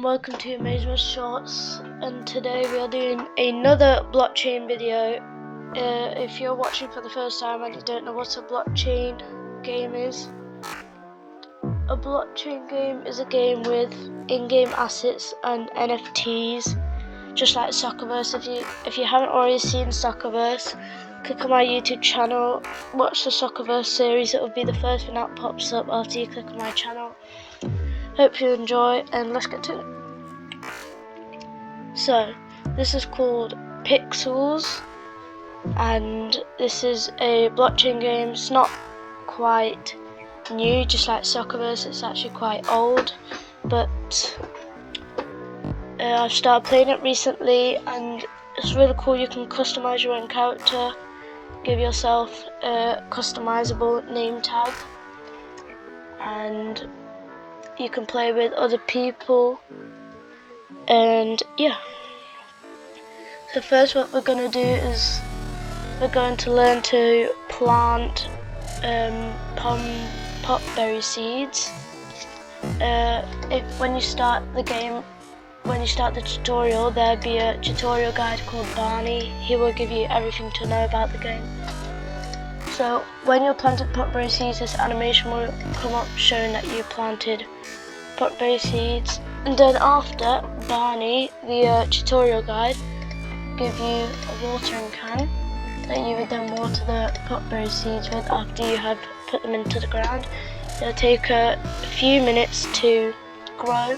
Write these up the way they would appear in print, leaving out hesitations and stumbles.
and welcome to Amazmo Shorts, and today we are doing another blockchain video. If you're watching for the first time and you don't know what a blockchain game is, a blockchain game is a game with in-game assets and NFTs, just like Soccerverse. If you haven't already seen Soccerverse, click on my YouTube channel, watch the Soccerverse series. It will be the first thing that pops up after you click on my channel. Hope you enjoy, and let's get to it. So, this is called Pixels, and this is a blockchain game. It's not quite new, just like Soccerverse. It's actually quite old, but I've started playing it recently, and it's really cool. You can customize your own character, give yourself a customizable name tag, and you can play with other people. And yeah, so first what we're going to do is we're going to learn to plant potberry seeds. When you start the game, when you start the tutorial, there'll be a tutorial guide called Barney. He will give you everything to know about the game. So when you planted potberry seeds, this animation will come up showing that you planted potberry seeds, and then after, Barney, the tutorial guide, give you a watering can that you would then water the potberry seeds with after you have put them into the ground. It'll take a few minutes to grow.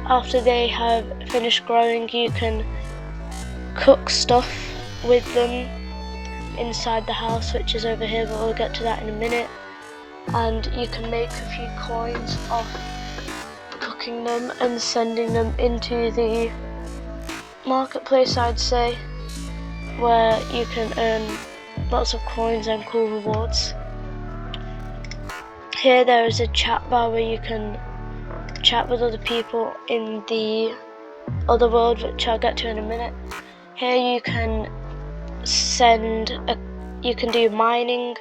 After they have finished growing, you can cook stuff with them inside the house, which is over here, but we'll get to that in a minute. And you can make a few coins off cooking them and sending them into the marketplace, I'd say, where you can earn lots of coins and cool rewards. Here there is a chat bar where you can chat with other people in the other world, which I'll get to in a minute. Here you can you can do mining,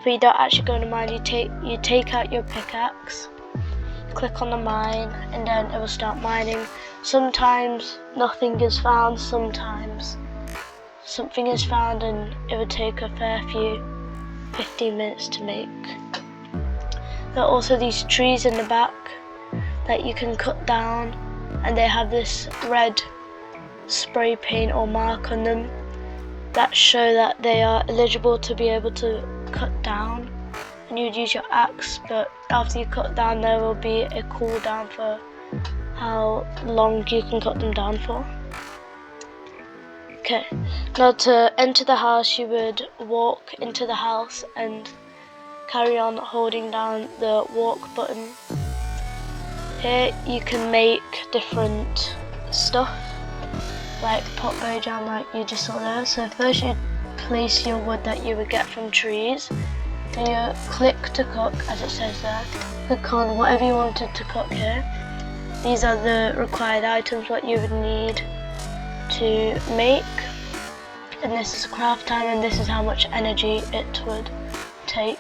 but you don't actually go to mine. You take out your pickaxe, click on the mine, and then it will start mining. Sometimes nothing is found, sometimes something is found, and it would take a fair few 15 minutes to make. There are also these trees in the back that you can cut down, and they have this red spray paint or mark on them that show that they are eligible to be able to cut down, and you'd use your axe, but after you cut down there will be a cooldown for how long you can cut them down for. Okay, now to enter the house, you would walk into the house and carry on holding down the walk button. Here you can make different stuff like potberry jam, like you just saw there. So first you place your wood that you would get from trees, and you click to cook, as it says there. Click on whatever you wanted to cook here. These are the required items, what you would need to make, and this is craft time, and this is how much energy it would take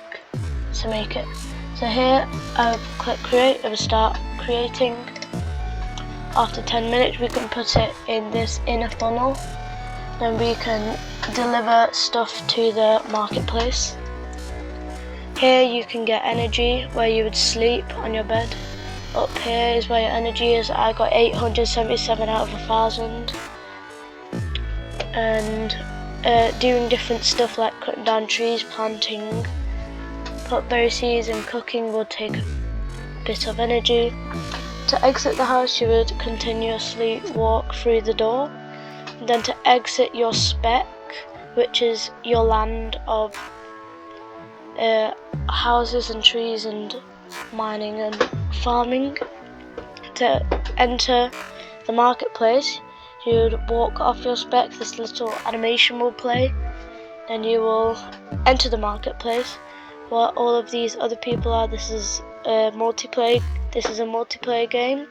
to make it. So here I've clicked create, it will start creating. After 10 minutes we can put it in this inner funnel, then we can deliver stuff to the marketplace. Here you can get energy where you would sleep on your bed. Up here is where your energy is. I got 877 out of 1,000. And doing different stuff like cutting down trees, planting potberry seeds, and cooking will take a bit of energy. To exit the house, you would continuously walk through the door. And then to exit your spec, which is your land of houses and trees and mining and farming, to enter the marketplace, you would walk off your spec. This little animation will play, then you will enter the marketplace where all of these other people are. This is a multiplayer game.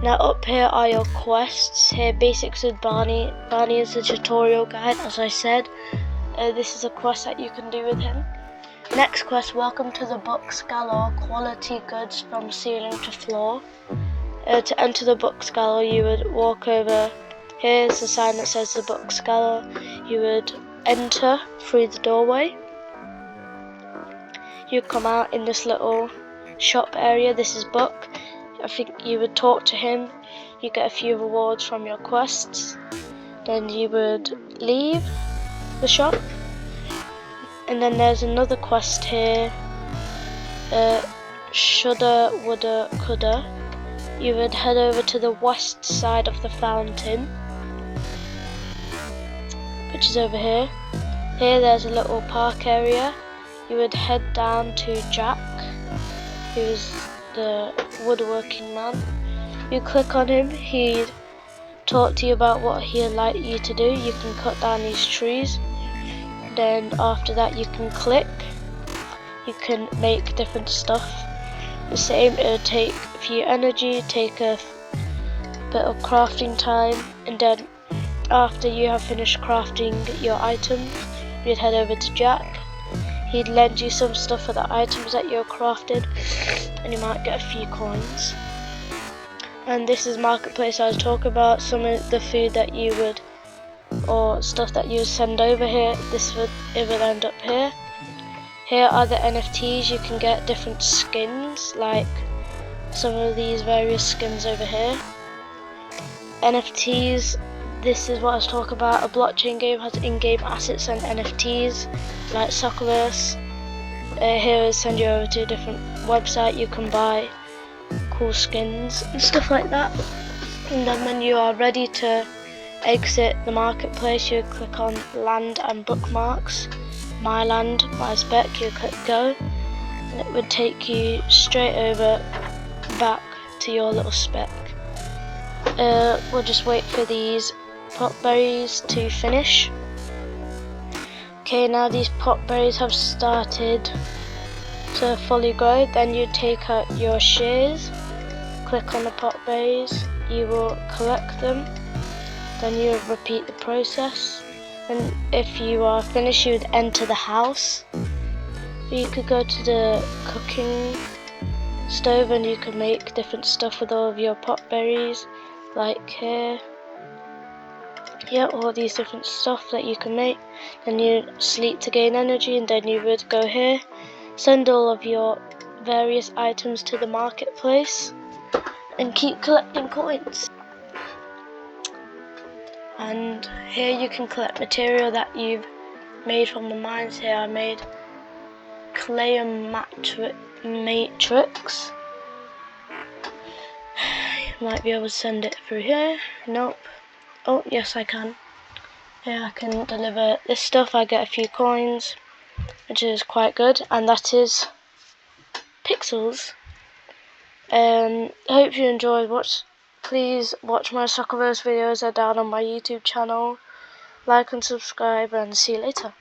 Now up here are your quests. Here, basics with Barney. Barney is a tutorial guide, as I said. This is a quest that you can do with him. Next quest, welcome to the books galore, quality goods from ceiling to floor. To enter the books gallery, you would walk over. Here's the sign that says the books gallery. You would enter through the doorway. You come out in this little shop area. This is book. I think you would talk to him. You get a few rewards from your quests. Then you would leave the shop. And then there's another quest here. Shoulda, woulda, coulda. You would head over to the west side of the fountain, which is over here. Here there's a little park area. You would head down to Jack, who's the woodworking man. You click on him, he'd talk to you about what he'd like you to do. You can cut down these trees. Then after that you can click. You can make different stuff. The same, it'll take a few energy, take a bit of crafting time, and then after you have finished crafting your items, you'd head over to Jack. He'd lend you some stuff for the items that you're crafted, and you might get a few coins. And this is marketplace I was talking about. Some of the food that you would, or stuff that you would send over here, it would end up here. Here are the NFTs. You can get different skins, like some of these various skins over here. NFTs, this is what I was talking about. A blockchain game has in-game assets and NFTs, like Soccerverse. Here will send you over to a different website. You can buy cool skins and stuff like that. And then when you are ready to exit the marketplace, you click on land and bookmarks. My land, my spec, you click go, and it would take you straight over back to your little spec. We'll just wait for these pot berries to finish. Okay, now these pot berries have started to fully grow. Then you take out your shears, click on the pot berries, you will collect them, then you repeat the process. And if you are finished, you would enter the house. You could go to the cooking stove and you could make different stuff with all of your pot berries, like here. Yeah, all these different stuff that you can make. Then you sleep to gain energy, and then you would go here, send all of your various items to the marketplace, and keep collecting coins. And here you can collect material that you've made from the mines. Here I made clay and matrix. You might be able to send it through here. Nope. Oh yes, I can. Here I can deliver this stuff. I get a few coins, which is quite good, and that is pixels. Hope you enjoyed. Please watch my Soccerverse videos. They're down on my YouTube channel. Like and subscribe, and see you later.